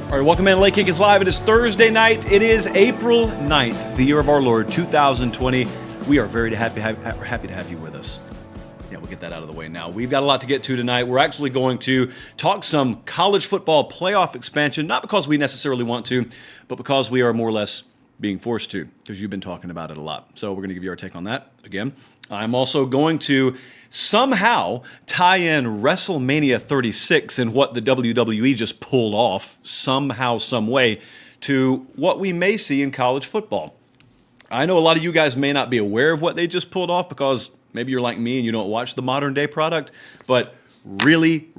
All right, welcome in. Late Kick is live. It is Thursday night. It is April 9th, the year of our Lord, 2020. We are very happy to have you with us. Yeah, we'll get that out of the way now. We've got a lot to get to tonight. We're actually going to talk some college football playoff expansion, not because we necessarily want to, but because we are more or less being forced to, because you've been talking about it a lot. So we're going to give you our take on that again. I'm also going to somehow tie in WrestleMania 36 and what the WWE just pulled off somehow, some way to what we may see in college football. I know a lot of you guys may not be aware of what they just pulled off because maybe you're like me and you don't watch the modern day product, but really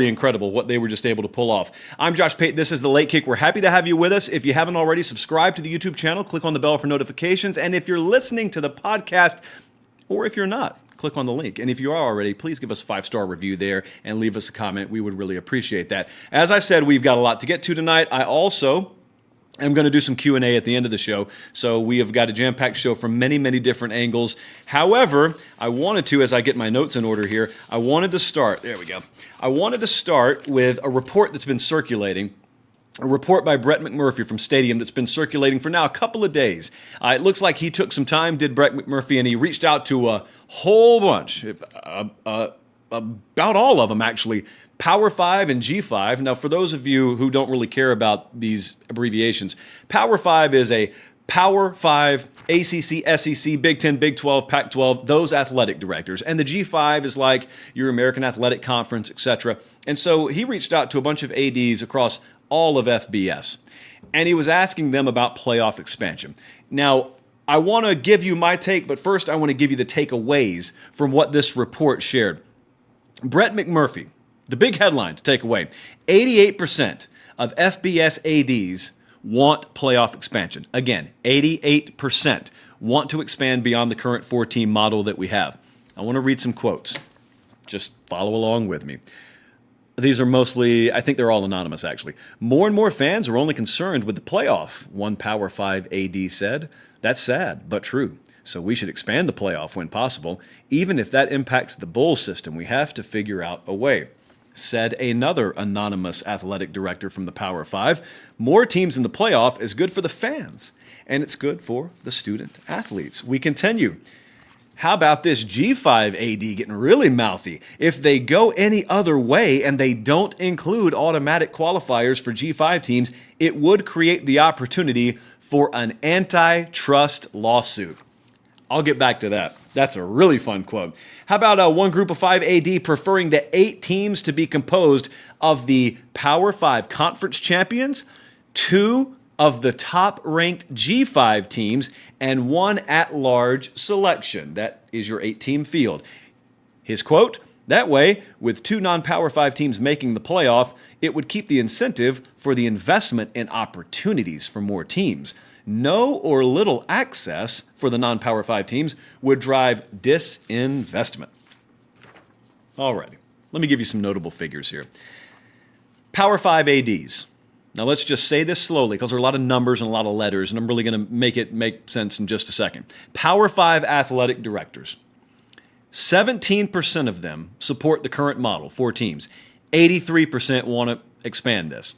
incredible what they were just able to pull off. I'm Josh Pate. This is The Late Kick. We're happy to have you with us. If you haven't already, subscribe to the YouTube channel, click on the bell for notifications, and if you're listening to the podcast, or if you're not, click on the link. And if you are already, please give us a 5-star review there and leave us a comment. We would really appreciate that. As I said, we've got a lot to get to tonight. I also am going to do some Q&A at the end of the show. So we have got a jam-packed show from many different angles. However, I wanted to, as I get my notes in order here, I wanted to start with a report that's been circulating. A report by Brett McMurphy from Stadium that's been circulating for now a couple of days. It looks like he took some time, did Brett McMurphy, and he reached out to a whole bunch, about all of them actually, Power 5 and G5. Now, for those of you who don't really care about these abbreviations, Power 5 is a Power 5, ACC, SEC, Big 10, Big 12, Pac-12, those athletic directors. And the G5 is like your American Athletic Conference, etc. And so he reached out to a bunch of ADs across all of FBS. And he was asking them about playoff expansion. Now, I want to give you my take, but first I want to give you the takeaways from what this report shared. Brett McMurphy, the big headline to take away, 88% of FBS ADs want playoff expansion. Again, 88% want to expand beyond the current 4-team model that we have. I want to read some quotes. Just follow along with me. These are mostly, I think they're all anonymous actually. More and more fans are only concerned with the playoff, one Power 5 AD said. That's sad, but true. So we should expand the playoff when possible. Even if that impacts the bowl system, we have to figure out a way, said another anonymous athletic director from the Power 5. More teams in the playoff is good for the fans, and it's good for the student athletes. We continue. How about this G5 AD getting really mouthy? If they go any other way and they don't include automatic qualifiers for G5 teams, it would create the opportunity for an antitrust lawsuit. I'll get back to that. That's a really fun quote. How about one group of 5 AD preferring the 8 teams to be composed of the Power 5 conference champions, 2 of the top-ranked G5 teams, and 1 at-large selection. That is your 8-team field. His quote, that way, with 2 non-Power 5 teams making the playoff, it would keep the incentive for the investment in opportunities for more teams. No or little access for the non-Power 5 teams would drive disinvestment. Alrighty, let me give you some notable figures here. Power 5 ADs. Now let's just say this slowly because there are a lot of numbers and a lot of letters, and I'm really going to make it make sense in just a second. Power 5 athletic directors. 17% of them support the current model, 4 teams. 83% want to expand this.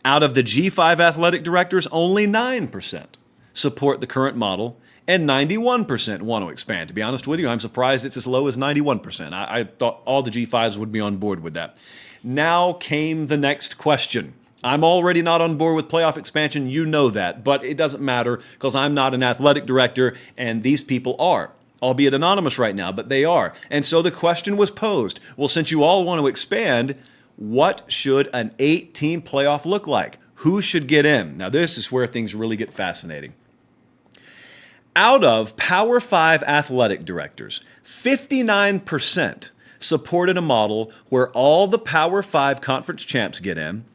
Out of the G5 athletic directors, only 9% support the current model, and 91% want to expand. To be honest with you, I'm surprised it's as low as 91%. I thought all the G5s would be on board with that. Now came the next question. I'm already not on board with playoff expansion, you know that, but it doesn't matter because I'm not an athletic director and these people are, albeit anonymous right now, but they are. And so the question was posed, well, since you all want to expand, what should an 8-team playoff look like? Who should get in? Now this is where things really get fascinating. Out of Power 5 athletic directors, 59% supported a model where all the Power 5 conference champs get in,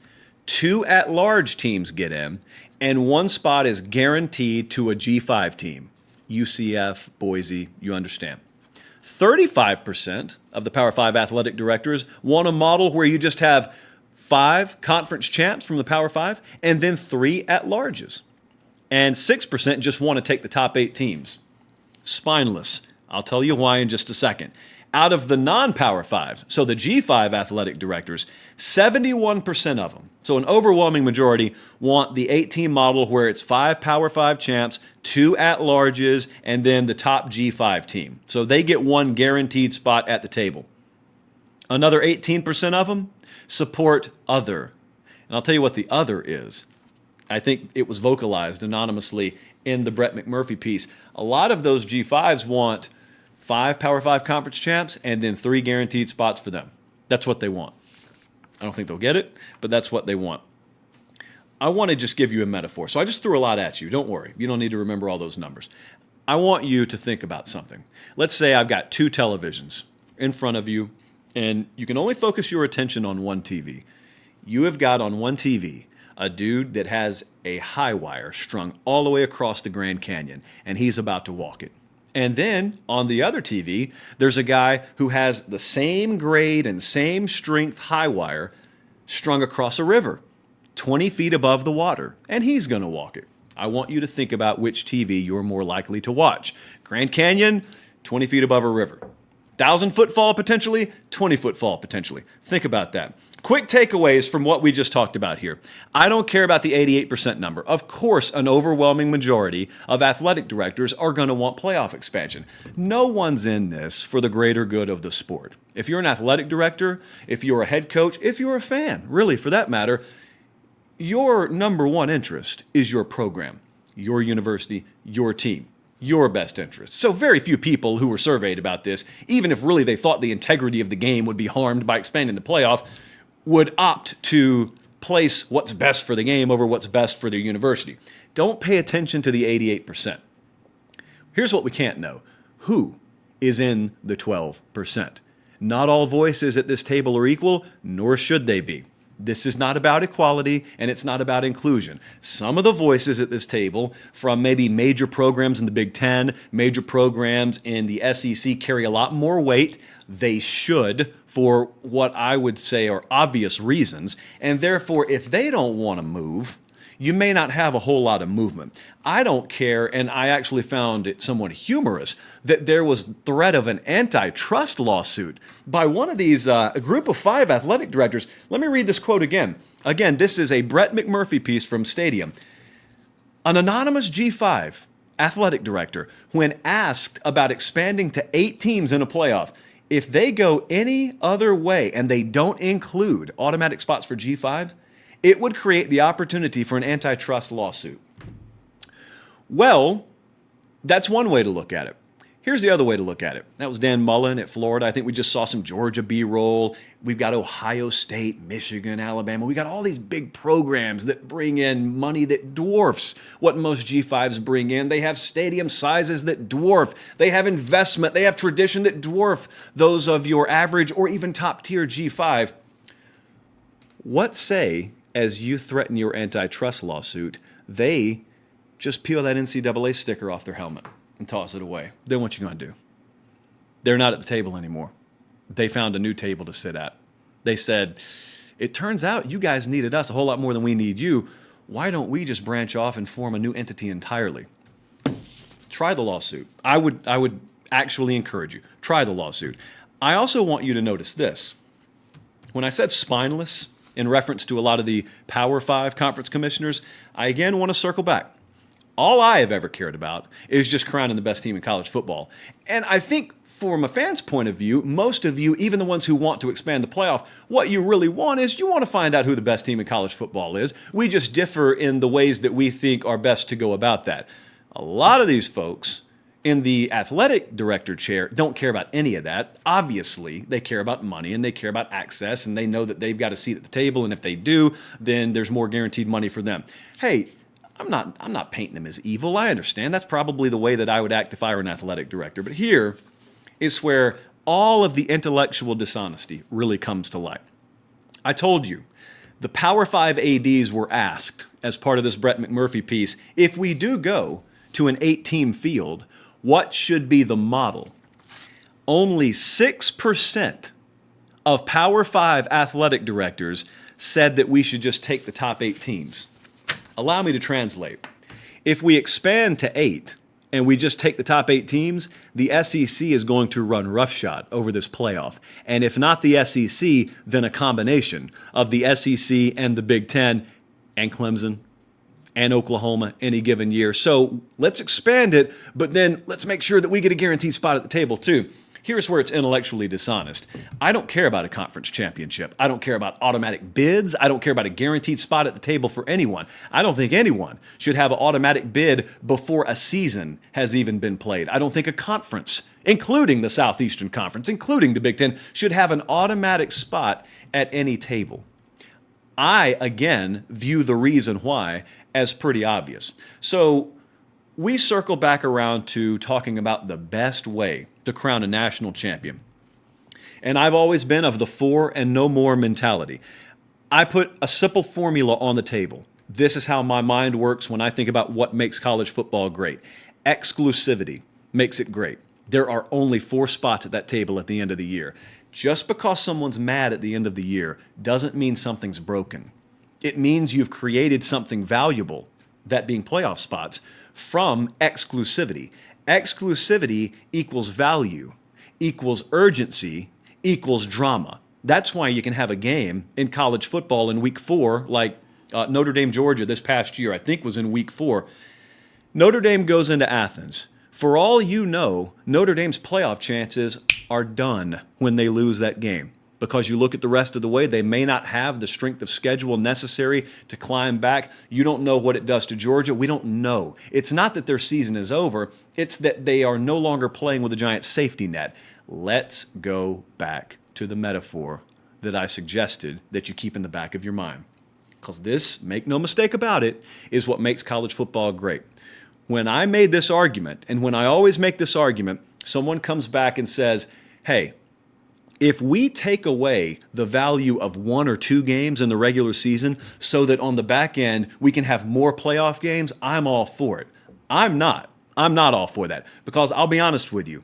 2 at-large teams get in, and 1 spot is guaranteed to a G5 team. UCF, Boise, you understand. 35% of the Power 5 athletic directors want a model where you just have 5 conference champs from the Power 5 and then 3 at-larges. And 6% just want to take the top 8 teams. Spineless. I'll tell you why in just a second. Out of the non-Power Fives, so the G5 athletic directors, 71% of them, so an overwhelming majority, want the 8-team model where it's 5 Power 5 champs, 2 at-larges, and then the top G5 team. So they get one guaranteed spot at the table. Another 18% of them support other. And I'll tell you what the other is. I think it was vocalized anonymously in the Brett McMurphy piece. A lot of those G5s want 5 Power 5 conference champs and then 3 guaranteed spots for them. That's what they want. I don't think they'll get it, but that's what they want. I want to just give you a metaphor. So I just threw a lot at you. Don't worry. You don't need to remember all those numbers. I want you to think about something. Let's say I've got 2 televisions in front of you, and you can only focus your attention on one TV. You have got on one TV a dude that has a high wire strung all the way across the Grand Canyon, and he's about to walk it. And then on the other TV, there's a guy who has the same grade and same strength high wire strung across a river, 20 feet above the water, and he's going to walk it. I want you to think about which TV you're more likely to watch. Grand Canyon, 20 feet above a river. 1,000-foot fall potentially, 20-foot fall potentially. Think about that. Quick takeaways from what we just talked about here. I don't care about the 88% number. Of course, an overwhelming majority of athletic directors are going to want playoff expansion. No one's in this for the greater good of the sport. If you're an athletic director, if you're a head coach, if you're a fan, really, for that matter, your number one interest is your program, your university, your team, your best interest. So very few people who were surveyed about this, even if really they thought the integrity of the game would be harmed by expanding the playoff, would opt to place what's best for the game over what's best for their university. Don't pay attention to the 88%. Here's what we can't know. Who is in the 12%? Not all voices at this table are equal, nor should they be. This is not about equality, and it's not about inclusion. Some of the voices at this table from maybe major programs in the Big Ten, major programs in the SEC carry a lot more weight. They should, for what I would say are obvious reasons, and therefore, if they don't want to move, you may not have a whole lot of movement. I don't care, and I actually found it somewhat humorous that there was threat of an antitrust lawsuit by one of these a group of 5 athletic directors. Let me read this quote again. Again, this is a Brett McMurphy piece from Stadium. An anonymous G5 athletic director, when asked about expanding to 8 teams in a playoff, if they go any other way and they don't include automatic spots for G5, it would create the opportunity for an antitrust lawsuit. Well, that's one way to look at it. Here's the other way to look at it. That was Dan Mullen at Florida. I think we just saw some Georgia B-roll. We've got Ohio State, Michigan, Alabama. We got all these big programs that bring in money that dwarfs what most G5s bring in. They have stadium sizes that dwarf. They have investment. They have tradition that dwarf those of your average or even top-tier G5. What say, as you threaten your antitrust lawsuit, they just peel that NCAA sticker off their helmet and toss it away? Then what you going to do? They're not at the table anymore. They found a new table to sit at. They said, it turns out you guys needed us a whole lot more than we need you. Why don't we just branch off and form a new entity entirely? Try the lawsuit. I would actually encourage you. Try the lawsuit. I also want you to notice this. When I said spineless in reference to a lot of the Power 5 conference commissioners, I again want to circle back. All I have ever cared about is just crowning the best team in college football. And I think from a fan's point of view, most of you, even the ones who want to expand the playoff, what you really want is you want to find out who the best team in college football is. We just differ in the ways that we think are best to go about that. A lot of these folks in the athletic director chair don't care about any of that. Obviously, they care about money and they care about access, and they know that they've got a seat at the table, and if they do, then there's more guaranteed money for them. Hey, I'm not painting them as evil. I understand. That's probably the way that I would act if I were an athletic director. But here is where all of the intellectual dishonesty really comes to light. I told you, the Power 5 ADs were asked as part of this Brett McMurphy piece, if we do go to an 8-team field, what should be the model? Only 6% of Power 5 athletic directors said that we should just take the top 8 teams. Allow me to translate. If we expand to 8 and we just take the top 8 teams, the SEC is going to run roughshod over this playoff. And if not the SEC, then a combination of the SEC and the Big Ten and Clemson and Oklahoma any given year. So let's expand it, but then let's make sure that we get a guaranteed spot at the table too. Here's where it's intellectually dishonest. I don't care about a conference championship. I don't care about automatic bids. I don't care about a guaranteed spot at the table for anyone. I don't think anyone should have an automatic bid before a season has even been played. I don't think a conference, including the Southeastern Conference, including the Big Ten, should have an automatic spot at any table. I, again, view the reason why as pretty obvious. So we circle back around to talking about the best way to crown a national champion. And I've always been of the 4 and no more mentality. I put a simple formula on the table. This is how my mind works when I think about what makes college football great. Exclusivity makes it great. There are only 4 spots at that table at the end of the year. Just because someone's mad at the end of the year doesn't mean something's broken. It means you've created something valuable, that being playoff spots, from exclusivity. Exclusivity equals value, equals urgency, equals drama. That's why you can have a game in college football in week 4, like Notre Dame, Georgia this past year, I think was in week 4. Notre Dame goes into Athens. For all you know, Notre Dame's playoff chances are done when they lose that game. Because you look at the rest of the way, they may not have the strength of schedule necessary to climb back. You don't know what it does to Georgia. We don't know. It's not that their season is over. It's that they are no longer playing with a giant safety net. Let's go back to the metaphor that I suggested that you keep in the back of your mind. Because this, make no mistake about it, is what makes college football great. When I made this argument, and when I always make this argument, someone comes back and says, hey, if we take away the value of 1 or 2 games in the regular season so that on the back end we can have more playoff games, I'm all for it. I'm not all for that, because I'll be honest with you.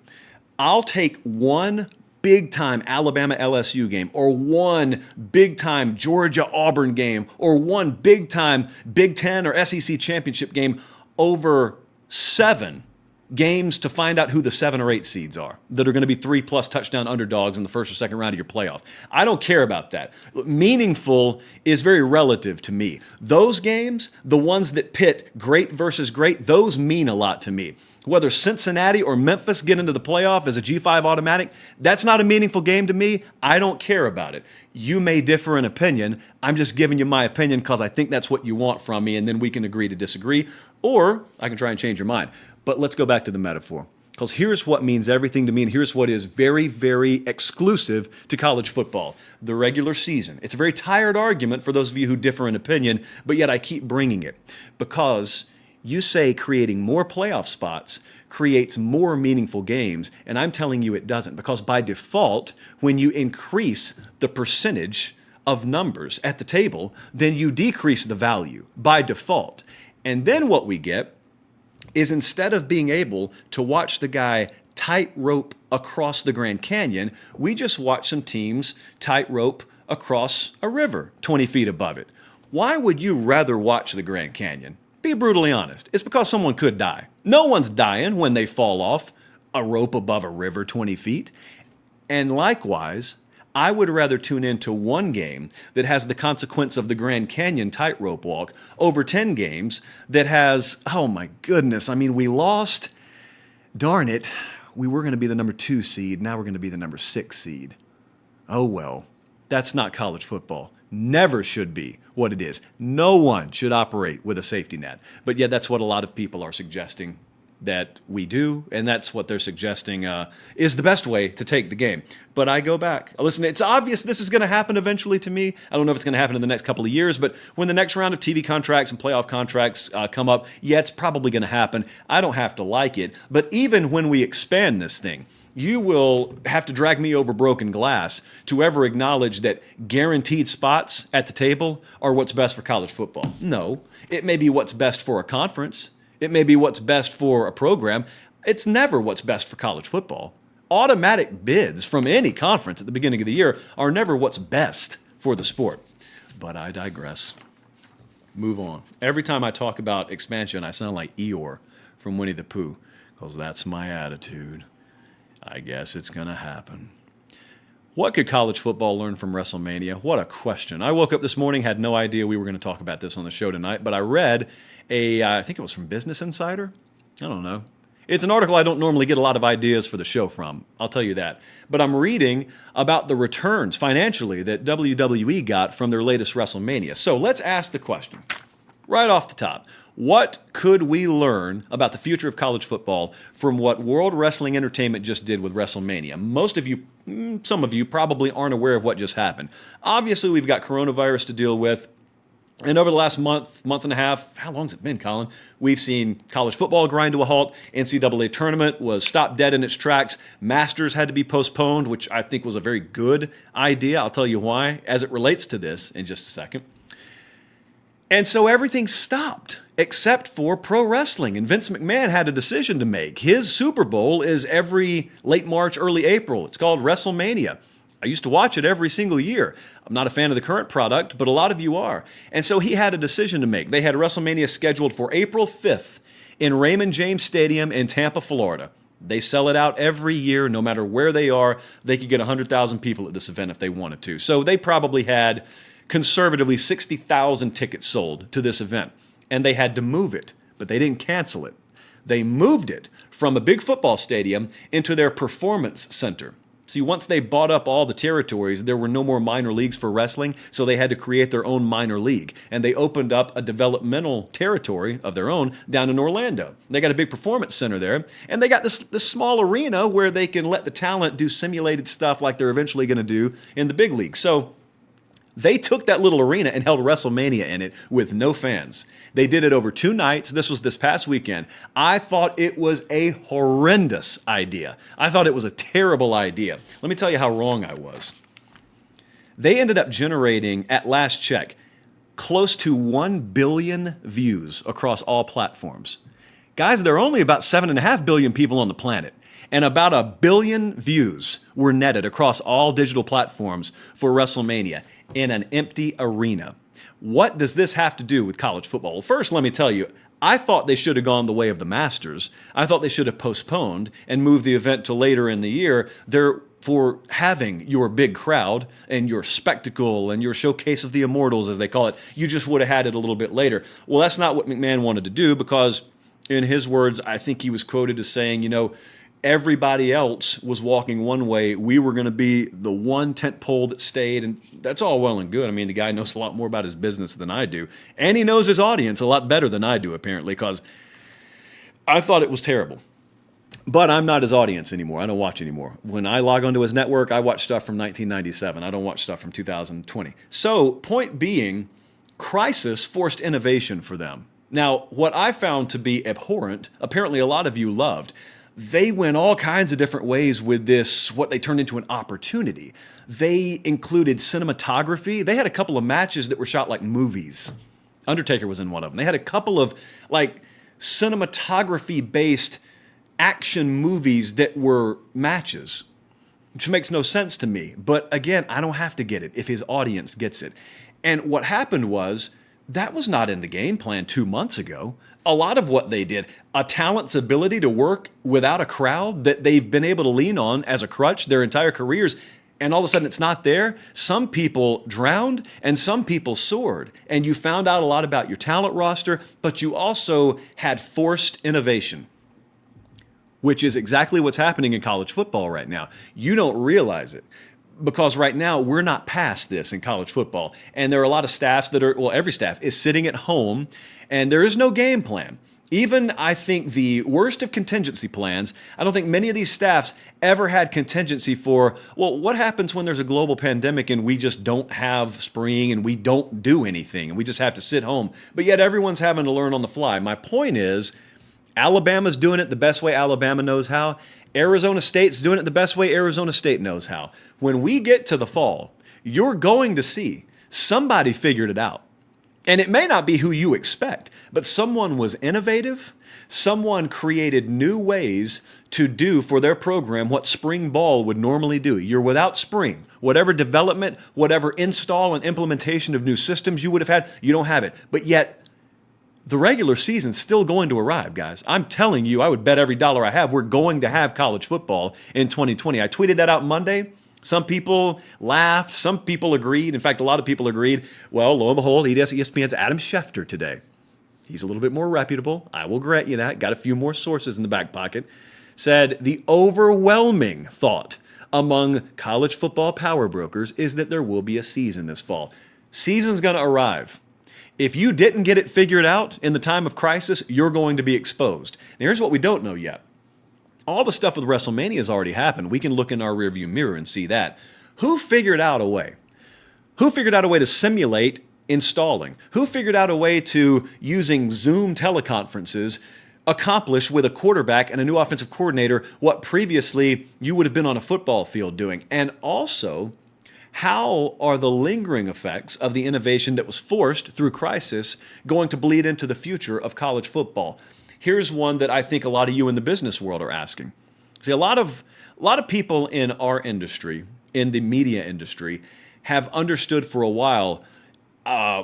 I'll take one big-time Alabama LSU game, or one big-time Georgia Auburn game, or one big-time Big Ten or SEC championship game over 7 games to find out who the 7 or 8 seeds are that are going to be 3+ touchdown underdogs in the first or second round of your playoff. I don't care about that. Meaningful is very relative to me. Those games, the ones that pit great versus great, those mean a lot to me. Whether Cincinnati or Memphis get into the playoff as a G5 automatic, that's not a meaningful game to me. I don't care about it. You may differ in opinion. I'm just giving you my opinion because I think that's what you want from me, and then we can agree to disagree, or I can try and change your mind. But let's go back to the metaphor, because here's what means everything to me, and here's what is very, very exclusive to college football: the regular season. It's a very tired argument for those of you who differ in opinion, but yet I keep bringing it, because you say creating more playoff spots creates more meaningful games, and I'm telling you it doesn't, because by default, when you increase the percentage of numbers at the table, then you decrease the value by default. And then what we get is, instead of being able to watch the guy tightrope across the Grand Canyon, we just watch some teams tightrope across a river 20 feet above it. Why would you rather watch the Grand Canyon? Be brutally honest. It's because someone could die. No one's dying when they fall off a rope above a river 20 feet. And likewise, I would rather tune into one game that has the consequence of the Grand Canyon tightrope walk over 10 games that has, oh my goodness, I mean, we lost. Darn it, we were going to be the number 2 seed. Now we're going to be the number 6 seed. Oh well, that's not college football. Never should be what it is. No one should operate with a safety net. But yet that's what a lot of people are suggesting that we do, and that's what they're suggesting is the best way to take the game. But I go back. Listen, it's obvious this is going to happen eventually to me. I don't know if it's going to happen in the next couple of years, but when the next round of TV contracts and playoff contracts come up, yeah, it's probably going to happen. I don't have to like it. But even when we expand this thing, you will have to drag me over broken glass to ever acknowledge that guaranteed spots at the table are what's best for college football. No, it may be what's best for a conference. It may be what's best for a program. It's never what's best for college football. Automatic bids from any conference at the beginning of the year are never what's best for the sport. But I digress. Move on. Every time I talk about expansion, I sound like Eeyore from Winnie the Pooh. because that's my attitude. I guess it's going to happen. What could college football learn from WrestleMania? What a question. I woke up this morning, had no idea we were going to talk about this on the show tonight, but I read I think it was from Business Insider. I don't know. It's an article I don't normally get a lot of ideas for the show from, I'll tell you that. But I'm reading about the returns financially that WWE got from their latest WrestleMania. So let's ask the question, right off the top. What could we learn about the future of college football from what World Wrestling Entertainment just did with WrestleMania? Most of you, some of you probably aren't aware of what just happened. Obviously, we've got coronavirus to deal with. And over the last month and a half, how long's it been, Colin? We've seen college football grind to a halt. NCAA tournament was stopped dead in its tracks. Masters had to be postponed, which I think was a very good idea. I'll tell you why as it relates to this in just a second. And so everything stopped except for pro wrestling. And Vince McMahon had a decision to make. His Super Bowl is every late March, early April. It's called WrestleMania. I used to watch it every single year. I'm not a fan of the current product, but a lot of you are. And so he had a decision to make. They had WrestleMania scheduled for April 5th in Raymond James Stadium in Tampa, Florida. They sell it out every year, no matter where they are. They could get 100,000 people at this event if they wanted to. So they probably had conservatively 60,000 tickets sold to this event. And they had to move it, but they didn't cancel it. They moved it from a big football stadium into their performance center. See, once they bought up all the territories, there were no more minor leagues for wrestling, so they had to create their own minor league. And they opened up a developmental territory of their own down in Orlando. They got a big performance center there, and they got this small arena where they can let the talent do simulated stuff like they're eventually going to do in the big league. So they took that little arena and held WrestleMania in it with no fans. They did it over 2 nights. This was this past weekend. I thought it was a horrendous idea. I thought it was a terrible idea. Let me tell you how wrong I was. They ended up generating, at last check, close to 1 billion views across all platforms. Guys, there are only about 7.5 billion people on the planet. And about 1 billion views were netted across all digital platforms for WrestleMania in an empty arena. What does this have to do with college football? Well, first, let me tell you, I thought they should have gone the way of the Masters. I thought they should have postponed and moved the event to later in the year. For having your big crowd and your spectacle and your showcase of the immortals, as they call it, you just would have had it a little bit later. Well, that's not what McMahon wanted to do because, in his words, I think he was quoted as saying, everybody else was walking one way. We were going to be the one tent pole that stayed, and that's all well and good. I mean, the guy knows a lot more about his business than I do, and he knows his audience a lot better than I do, apparently, because I thought it was terrible. But I'm not his audience anymore. I don't watch anymore. When I log onto his network, I watch stuff from 1997. I don't watch stuff from 2020. So, point being, crisis forced innovation for them. Now, what I found to be abhorrent, apparently a lot of you loved, they went all kinds of different ways with this, what they turned into an opportunity. They included cinematography. They had a couple of matches that were shot like movies. Undertaker was in one of them. They had a couple of cinematography-based action movies that were matches, which makes no sense to me. But again, I don't have to get it if his audience gets it. And what happened was, that was not in the game plan 2 months ago. A lot of what they did, a talent's ability to work without a crowd that they've been able to lean on as a crutch their entire careers, and all of a sudden it's not there. Some people drowned and some people soared. And you found out a lot about your talent roster, but you also had forced innovation, which is exactly what's happening in college football right now. You don't realize it, because right now we're not past this in college football. And there are a lot of staffs that are, every staff is sitting at home and there is no game plan. Even, I think, the worst of contingency plans, I don't think many of these staffs ever had contingency for, what happens when there's a global pandemic and we just don't have spring and we don't do anything and we just have to sit home. But yet everyone's having to learn on the fly. My point is, Alabama's doing it the best way Alabama knows how. Arizona State's doing it the best way Arizona State knows how. When we get to the fall, you're going to see somebody figured it out. And it may not be who you expect, but someone was innovative. Someone created new ways to do for their program what spring ball would normally do. You're without spring. Whatever development, whatever install and implementation of new systems you would have had, you don't have it. But yet, the regular season's still going to arrive, guys. I'm telling you, I would bet every dollar I have we're going to have college football in 2020. I tweeted that out Monday. Some people laughed. Some people agreed. In fact, a lot of people agreed. Well, lo and behold, ESPN's Adam Schefter today. He's a little bit more reputable. I will grant you that. Got a few more sources in the back pocket. Said the overwhelming thought among college football power brokers is that there will be a season this fall. Season's going to arrive. If you didn't get it figured out in the time of crisis, you're going to be exposed. Now, here's what we don't know yet. All the stuff with WrestleMania has already happened. We can look in our rearview mirror and see that. Who figured out a way? Who figured out a way to simulate installing? Who figured out a way to, using Zoom teleconferences, accomplish with a quarterback and a new offensive coordinator what previously you would have been on a football field doing? And also, how are the lingering effects of the innovation that was forced through crisis going to bleed into the future of college football? Here's one that I think a lot of you in the business world are asking. See, a lot of people in our industry, in the media industry, have understood for a while,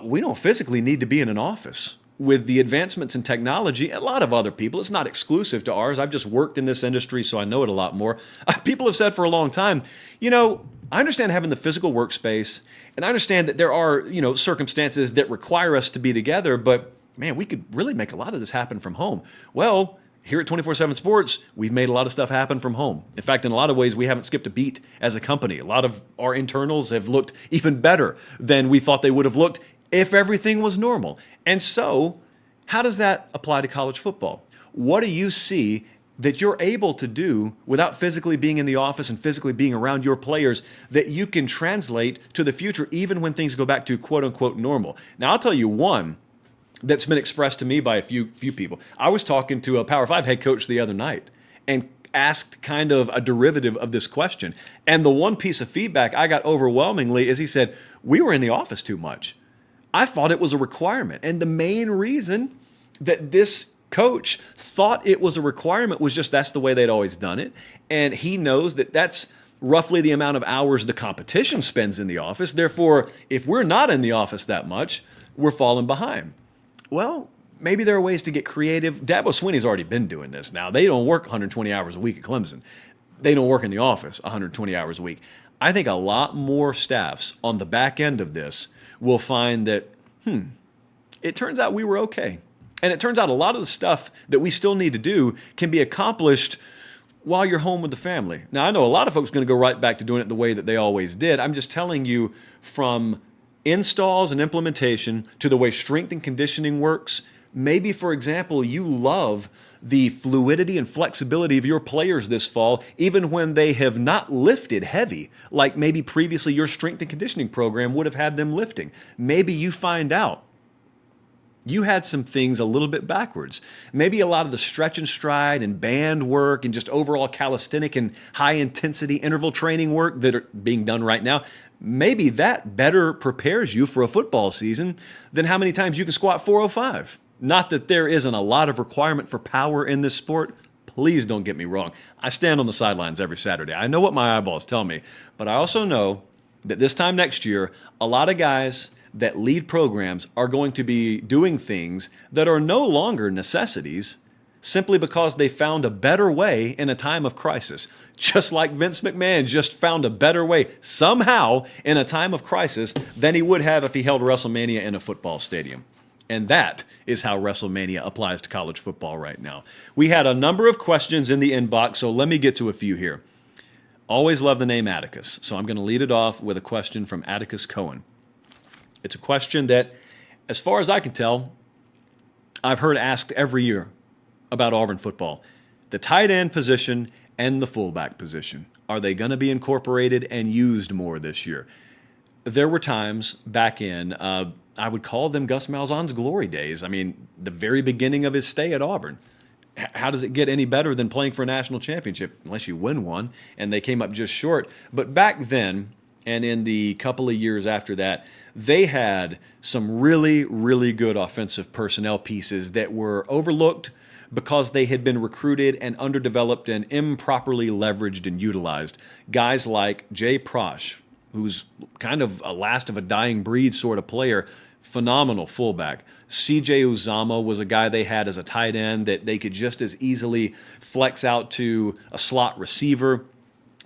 we don't physically need to be in an office. With the advancements in technology, a lot of other people, it's not exclusive to ours. I've just worked in this industry, so I know it a lot more. People have said for a long time, I understand having the physical workspace, and I understand that there are, circumstances that require us to be together, but man, we could really make a lot of this happen from home. Well, here at 24/7 Sports, we've made a lot of stuff happen from home. In fact, in a lot of ways, we haven't skipped a beat as a company. A lot of our internals have looked even better than we thought they would have looked if everything was normal. And so, how does that apply to college football? What do you see that you're able to do without physically being in the office and physically being around your players that you can translate to the future even when things go back to quote-unquote normal? Now, I'll tell you one that's been expressed to me by a few people. I was talking to a Power 5 head coach the other night and asked kind of a derivative of this question. And the one piece of feedback I got overwhelmingly is he said, we were in the office too much. I thought it was a requirement. And the main reason that this coach thought it was a requirement was just that's the way they'd always done it. And he knows that that's roughly the amount of hours the competition spends in the office. Therefore, if we're not in the office that much, we're falling behind. Well, maybe there are ways to get creative. Dabo Swinney's already been doing this now. They don't work 120 hours a week at Clemson. They don't work in the office 120 hours a week. I think a lot more staffs on the back end of this will find that, it turns out we were okay. And it turns out a lot of the stuff that we still need to do can be accomplished while you're home with the family. Now, I know a lot of folks are going to go right back to doing it the way that they always did. I'm just telling you, from installs and implementation to the way strength and conditioning works, maybe, for example, you love the fluidity and flexibility of your players this fall, even when they have not lifted heavy, like maybe previously your strength and conditioning program would have had them lifting. Maybe you find out you had some things a little bit backwards. Maybe a lot of the stretch and stride and band work and just overall calisthenic and high-intensity interval training work that are being done right now, maybe that better prepares you for a football season than how many times you can squat 405. Not that there isn't a lot of requirement for power in this sport. Please don't get me wrong. I stand on the sidelines every Saturday. I know what my eyeballs tell me, but I also know that this time next year, a lot of guys that lead programs are going to be doing things that are no longer necessities simply because they found a better way in a time of crisis. Just like Vince McMahon just found a better way somehow in a time of crisis than he would have if he held WrestleMania in a football stadium. And that is how WrestleMania applies to college football right now. We had a number of questions in the inbox, so let me get to a few here. Always love the name Atticus, so I'm going to lead it off with a question from Atticus Cohen. It's a question that, as far as I can tell, I've heard asked every year about Auburn football. The tight end position and the fullback position. Are they going to be incorporated and used more this year? There were times back in, I would call them Gus Malzahn's glory days. I mean, the very beginning of his stay at Auburn. How does it get any better than playing for a national championship? Unless you win one, and they came up just short. But back then, and in the couple of years after that, they had some really, really good offensive personnel pieces that were overlooked because they had been recruited and underdeveloped and improperly leveraged and utilized. Guys like Jay Prosh, who's kind of a last of a dying breed sort of player, phenomenal fullback. CJ Uzama was a guy they had as a tight end that they could just as easily flex out to a slot receiver.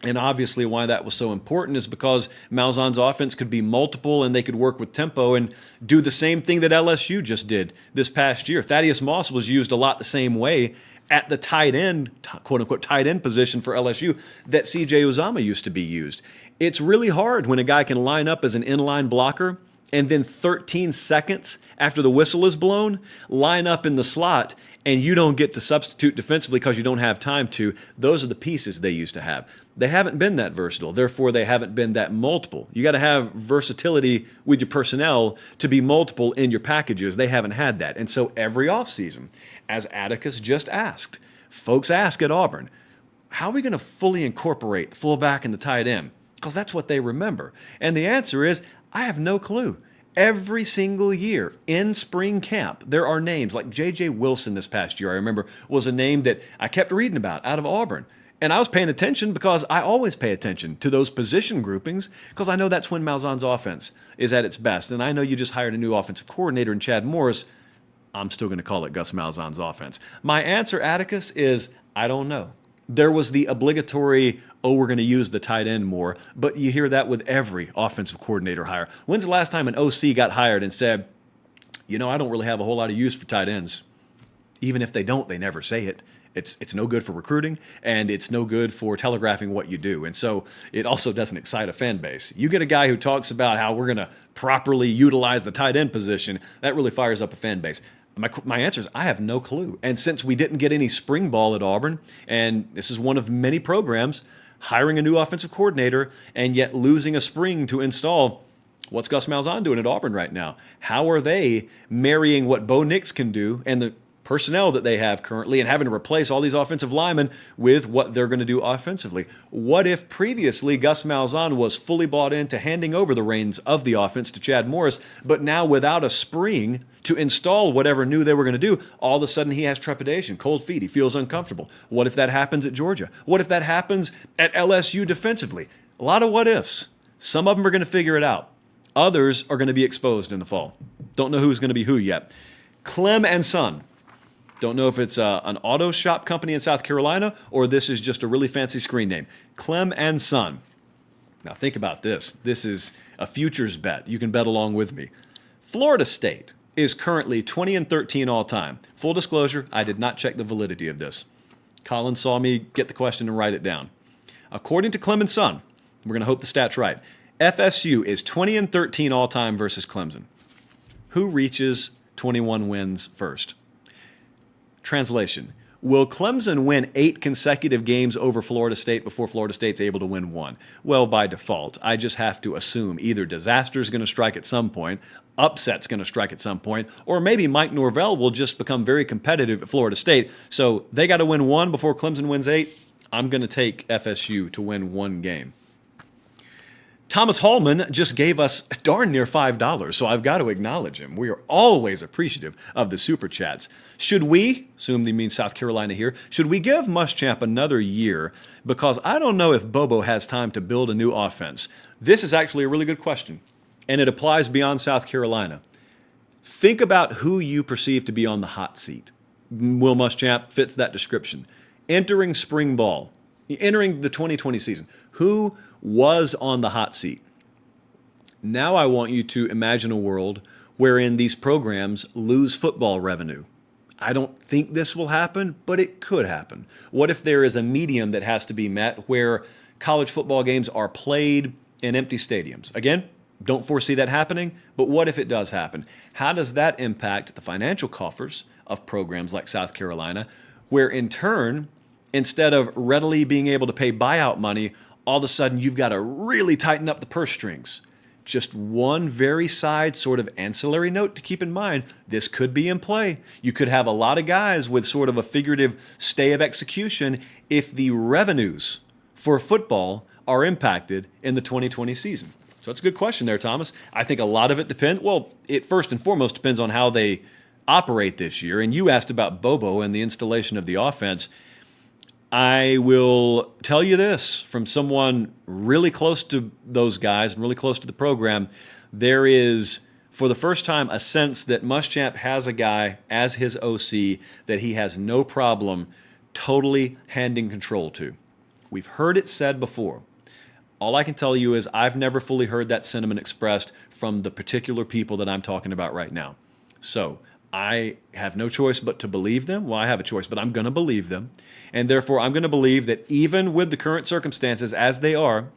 And obviously why that was so important is because Malzahn's offense could be multiple and they could work with tempo and do the same thing that LSU just did this past year. Thaddeus Moss was used a lot the same way at the tight end, quote-unquote tight end position for LSU that CJ Uzama used to be used. It's really hard when a guy can line up as an inline blocker and then 13 seconds after the whistle is blown, line up in the slot, and you don't get to substitute defensively because you don't have time to. Those are the pieces they used to have. They haven't been that versatile. Therefore, they haven't been that multiple. You got to have versatility with your personnel to be multiple in your packages. They haven't had that. And so every offseason, as Atticus just asked, folks ask at Auburn, how are we going to fully incorporate the fullback and the tight end? Because that's what they remember. And the answer is, I have no clue. Every single year in spring camp, there are names like J.J. Wilson this past year, I remember, was a name that I kept reading about out of Auburn. And I was paying attention because I always pay attention to those position groupings because I know that's when Malzahn's offense is at its best. And I know you just hired a new offensive coordinator in Chad Morris. I'm still going to call it Gus Malzahn's offense. My answer, Atticus, is I don't know. There was the obligatory, we're going to use the tight end more, but you hear that with every offensive coordinator hire. When's the last time an OC got hired and said, I don't really have a whole lot of use for tight ends? Even if they don't, they never say it. It's no good for recruiting, and it's no good for telegraphing what you do. And so it also doesn't excite a fan base. You get a guy who talks about how we're going to properly utilize the tight end position, that really fires up a fan base. My answer is I have no clue. And since we didn't get any spring ball at Auburn, and this is one of many programs, hiring a new offensive coordinator and yet losing a spring to install, what's Gus Malzahn doing at Auburn right now? How are they marrying what Bo Nix can do and the personnel that they have currently and having to replace all these offensive linemen with what they're going to do offensively? What if previously Gus Malzahn was fully bought into handing over the reins of the offense to Chad Morris, but now without a spring to install whatever new they were going to do, all of a sudden he has trepidation, cold feet, he feels uncomfortable. What if that happens at Georgia? What if that happens at LSU defensively? A lot of what ifs. Some of them are going to figure it out. Others are going to be exposed in the fall. Don't know who's going to be who yet. Clem and Son. Don't know if it's an auto shop company in South Carolina or this is just a really fancy screen name. Clem and Son. Now think about this. This is a futures bet. You can bet along with me. Florida State is currently 20-13 all time. Full disclosure, I did not check the validity of this. Colin saw me get the question and write it down. According to Clem and Son, we're going to hope the stats right. FSU is 20-13 all time versus Clemson. Who reaches 21 wins first? Translation. Will Clemson win 8 consecutive games over Florida State before Florida State's able to win 1? Well, by default, I just have to assume either disaster is going to strike at some point, upset's going to strike at some point, or maybe Mike Norvell will just become very competitive at Florida State. So they got to win 1 before Clemson wins 8. I'm going to take FSU to win 1 game. Thomas Hallman just gave us darn near $5, so I've got to acknowledge him. We are always appreciative of the Super Chats. Should we, assume they mean South Carolina here, should we give Muschamp another year? Because I don't know if Bobo has time to build a new offense. This is actually a really good question, and it applies beyond South Carolina. Think about who you perceive to be on the hot seat. Will Muschamp fits that description. Entering spring ball, entering the 2020 season, who was on the hot seat? Now I want you to imagine a world wherein these programs lose football revenue. I don't think this will happen, but it could happen. What if there is a medium that has to be met where college football games are played in empty stadiums? Again, don't foresee that happening, but what if it does happen? How does that impact the financial coffers of programs like South Carolina, where in turn, instead of readily being able to pay buyout money, all of a sudden you've got to really tighten up the purse strings? Just one very side sort of ancillary note to keep in mind, this could be in play. You could have a lot of guys with sort of a figurative stay of execution if the revenues for football are impacted in the 2020 season. So that's a good question there, Thomas. I think a lot of it depends. Well, it first and foremost depends on how they operate this year. And you asked about Bobo and the installation of the offense. I will tell you this from someone really close to those guys and really close to the program. There is for the first time, a sense that Muschamp has a guy as his OC that he has no problem totally handing control to. We've heard it said before. All I can tell you is I've never fully heard that sentiment expressed from the particular people that I'm talking about right now. So I have no choice but to believe them. Well, I have a choice, but I'm going to believe them. And therefore, I'm going to believe that even with the current circumstances as they are,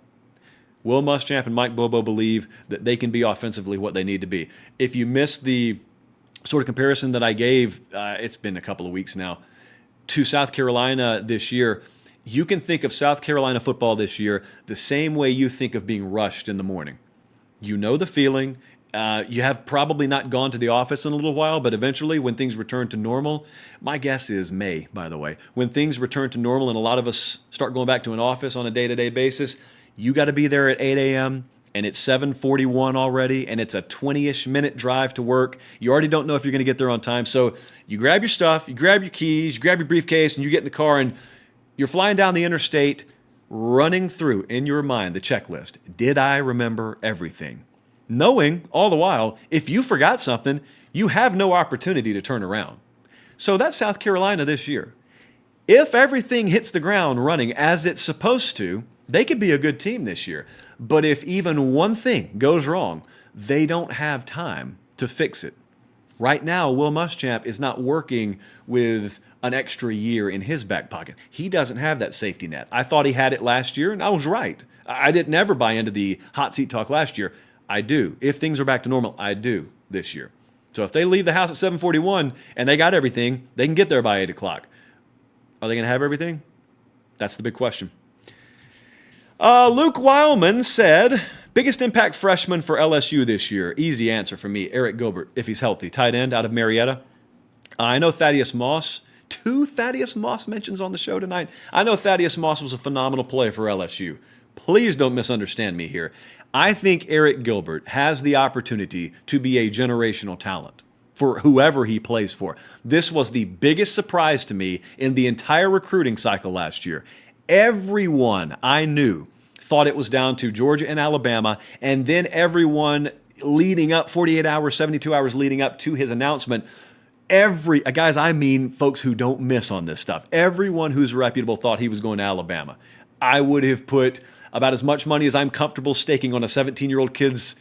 Will Muschamp and Mike Bobo believe that they can be offensively what they need to be. If you missed the sort of comparison that I gave, it's been a couple of weeks now, to South Carolina this year, you can think of South Carolina football this year the same way you think of being rushed in the morning. You know the feeling. You have probably not gone to the office in a little while, but eventually when things return to normal, my guess is May, by the way, when things return to normal and a lot of us start going back to an office on a day-to-day basis, you got to be there at 8 a.m., and it's 7:41 already, and it's a 20-ish minute drive to work. You already don't know if you're going to get there on time. So you grab your stuff, you grab your keys, you grab your briefcase, and you get in the car, and you're flying down the interstate, running through in your mind the checklist. Did I remember everything? Knowing all the while, if you forgot something, you have no opportunity to turn around. So that's South Carolina this year. If everything hits the ground running as it's supposed to, they could be a good team this year. But if even one thing goes wrong, they don't have time to fix it. Right now, Will Muschamp is not working with an extra year in his back pocket. He doesn't have that safety net. I thought he had it last year, and I was right. I didn't ever buy into the hot seat talk last year. I do. If things are back to normal, I do this year. So if they leave the house at 7:41 and they got everything, they can get there by 8 o'clock. Are they going to have everything? That's the big question. Luke Weilman said, biggest impact freshman for LSU this year. Easy answer for me, Eric Gilbert, if he's healthy. Tight end out of Marietta. I know Thaddeus Moss. 2 Thaddeus Moss mentions on the show tonight. I know Thaddeus Moss was a phenomenal play for LSU. Please don't misunderstand me here. I think Eric Gilbert has the opportunity to be a generational talent for whoever he plays for. This was the biggest surprise to me in the entire recruiting cycle last year. Everyone I knew thought it was down to Georgia and Alabama, and then everyone leading up, 48 hours, 72 hours leading up to his announcement, guys, I mean folks who don't miss on this stuff. Everyone who's reputable thought he was going to Alabama. I would have put about as much money as I'm comfortable staking on a 17-year-old kid's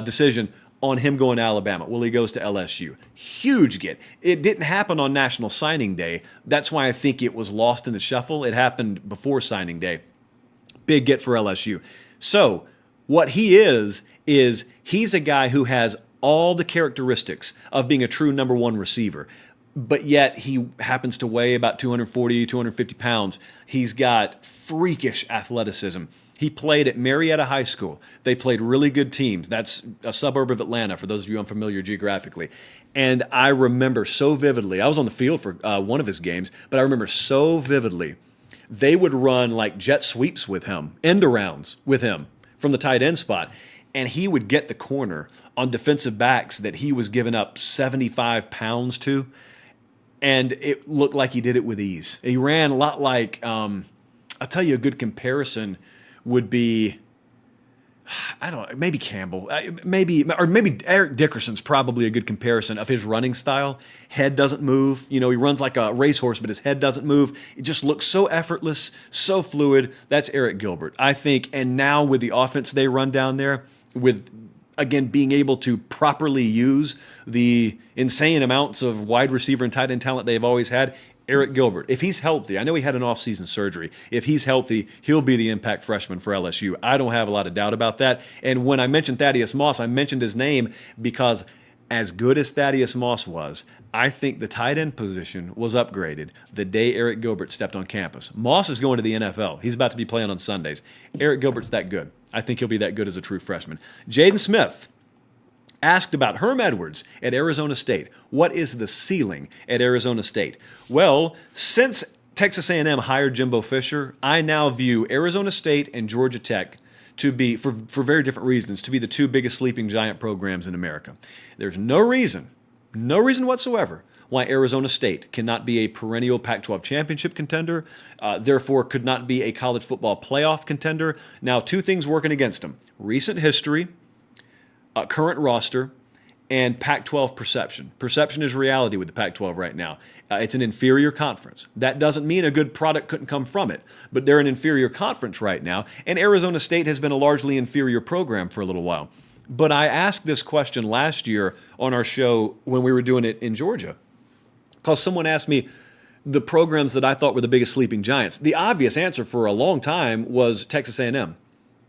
decision on him going to Alabama. Well, he goes to LSU. Huge get. It didn't happen on National Signing Day. That's why I think it was lost in the shuffle. It happened before signing day. Big get for LSU. So what he is he's a guy who has all the characteristics of being a true number one receiver, but yet he happens to weigh about 240, 250 pounds. He's got freakish athleticism. He played at Marietta High School. They played really good teams. That's a suburb of Atlanta, for those of you unfamiliar geographically. And I remember so vividly, I was on the field for one of his games, but I remember so vividly, they would run like jet sweeps with him, end arounds with him from the tight end spot. And he would get the corner on defensive backs that he was giving up 75 pounds to. And it looked like he did it with ease. He ran a lot like, I'll tell you a good comparison would be, I don't know, maybe Campbell, maybe Eric Dickerson's probably a good comparison of his running style. Head doesn't move. You know, he runs like a racehorse, but his head doesn't move. It just looks so effortless, so fluid. That's Eric Gilbert, I think. And now with the offense they run down there, with, again, being able to properly use the insane amounts of wide receiver and tight end talent they've always had, Eric Gilbert, if he's healthy, I know he had an offseason surgery. If he's healthy, he'll be the impact freshman for LSU. I don't have a lot of doubt about that. And when I mentioned Thaddeus Moss, I mentioned his name because as good as Thaddeus Moss was, I think the tight end position was upgraded the day Eric Gilbert stepped on campus. Moss is going to the NFL. He's about to be playing on Sundays. Eric Gilbert's that good. I think he'll be that good as a true freshman. Jaden Smith asked about Herm Edwards at Arizona State. What is the ceiling at Arizona State? Well, since Texas A&M hired Jimbo Fisher, I now view Arizona State and Georgia Tech to be, for very different reasons, to be the 2 biggest sleeping giant programs in America. There's no reason whatsoever why Arizona State cannot be a perennial Pac-12 championship contender, therefore could not be a college football playoff contender. Now, 2 things working against them. Recent history, current roster, and Pac-12 perception. Perception is reality with the Pac-12 right now. It's an inferior conference. That doesn't mean a good product couldn't come from it, but they're an inferior conference right now, and Arizona State has been a largely inferior program for a little while. But I asked this question last year on our show when we were doing it in Georgia, because someone asked me the programs that I thought were the biggest sleeping giants. The obvious answer for a long time was Texas A&M.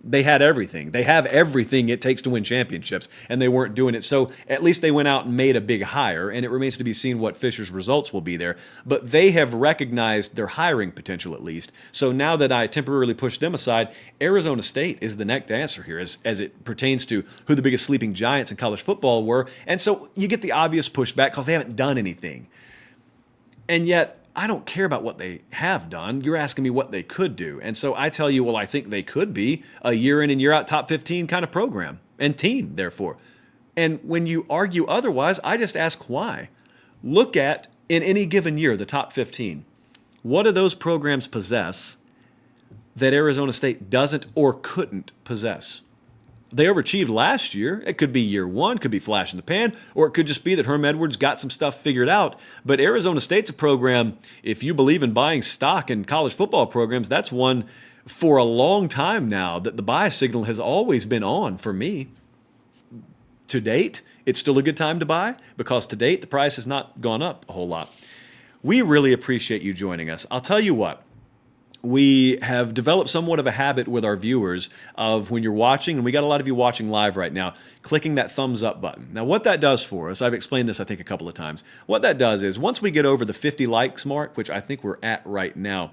They had everything. They have everything it takes to win championships, and they weren't doing it. So at least they went out and made a big hire, and it remains to be seen what Fisher's results will be there. But they have recognized their hiring potential at least. So now that I temporarily pushed them aside, Arizona State is the next answer here as it pertains to who the biggest sleeping giants in college football were. And so you get the obvious pushback because they haven't done anything. And yet, I don't care about what they have done. You're asking me what they could do. And so I tell you, well, I think they could be a year in and year out top 15 kind of program and team, therefore. And when you argue otherwise, I just ask why. Look at, in any given year, the top 15. What do those programs possess that Arizona State doesn't or couldn't possess? They overachieved last year. It could be year one, could be flash in the pan, or it could just be that Herm Edwards got some stuff figured out. But Arizona State's a program, if you believe in buying stock in college football programs, that's one for a long time now that the buy signal has always been on for me. To date, it's still a good time to buy because to date, the price has not gone up a whole lot. We really appreciate you joining us. I'll tell you what. We have developed somewhat of a habit with our viewers of when you're watching, and we got a lot of you watching live right now, clicking that thumbs up button. Now, what that does for us, I've explained this, I think, a couple of times. What that does is once we get over the 50 likes mark, which I think we're at right now,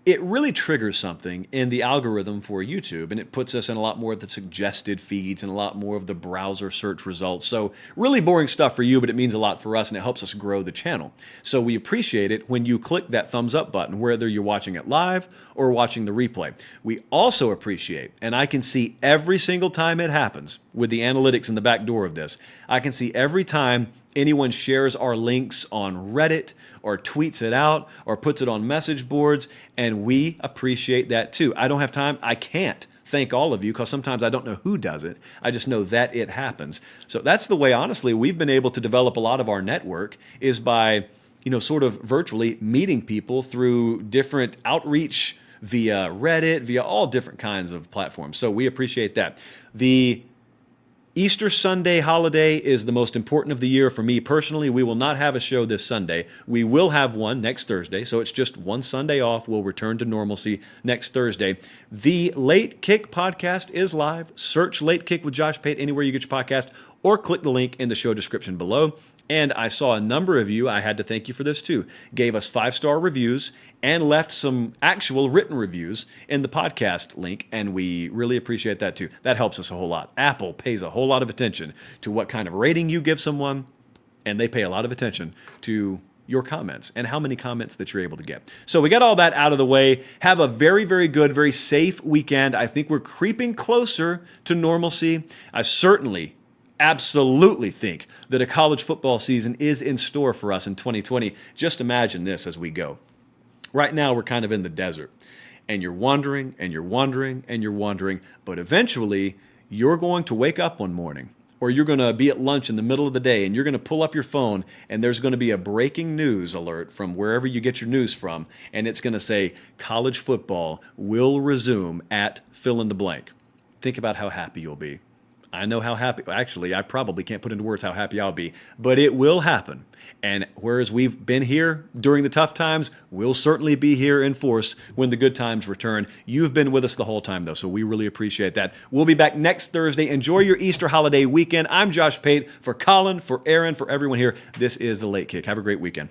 it really triggers something in the algorithm for YouTube, and it puts us in a lot more of the suggested feeds and a lot more of the browser search results. So really boring stuff for you, but it means a lot for us, and it helps us grow the channel. So we appreciate it when you click that thumbs up button, whether you're watching it live or watching the replay. We also appreciate, and I can see every single time it happens with the analytics in the back door of this, I can see every time anyone shares our links on Reddit or tweets it out or puts it on message boards, and we appreciate that too. I don't have time. I can't thank all of you because sometimes I don't know who does it. I just know that it happens. So that's the way, honestly, we've been able to develop a lot of our network is by, sort of virtually meeting people through different outreach via Reddit, via all different kinds of platforms. So we appreciate that. The Easter Sunday holiday is the most important of the year for me personally. We will not have a show this Sunday. We will have one next Thursday, so it's just one Sunday off. We'll return to normalcy next Thursday. The Late Kick podcast is live. Search Late Kick with Josh Pate anywhere you get your podcast, or click the link in the show description below. And I saw a number of you, I had to thank you for this too, gave us 5-star reviews and left some actual written reviews in the podcast link, and we really appreciate that too. That helps us a whole lot. Apple pays a whole lot of attention to what kind of rating you give someone, and they pay a lot of attention to your comments and how many comments that you're able to get. So we got all that out of the way. Have a very, very good, very safe weekend. I think we're creeping closer to normalcy. I absolutely think that a college football season is in store for us in 2020. Just imagine this as we go. Right now, we're kind of in the desert, and you're wondering, and you're wondering, and you're wondering, but eventually, you're going to wake up one morning, or you're going to be at lunch in the middle of the day, and you're going to pull up your phone, and there's going to be a breaking news alert from wherever you get your news from, and it's going to say, college football will resume at fill in the blank. Think about how happy you'll be. I know how happy, actually, I probably can't put into words how happy I'll be, but it will happen. And whereas we've been here during the tough times, we'll certainly be here in force when the good times return. You've been with us the whole time, though, so we really appreciate that. We'll be back next Thursday. Enjoy your Easter holiday weekend. I'm Josh Pate. For Colin, for Aaron, for everyone here, this is The Late Kick. Have a great weekend.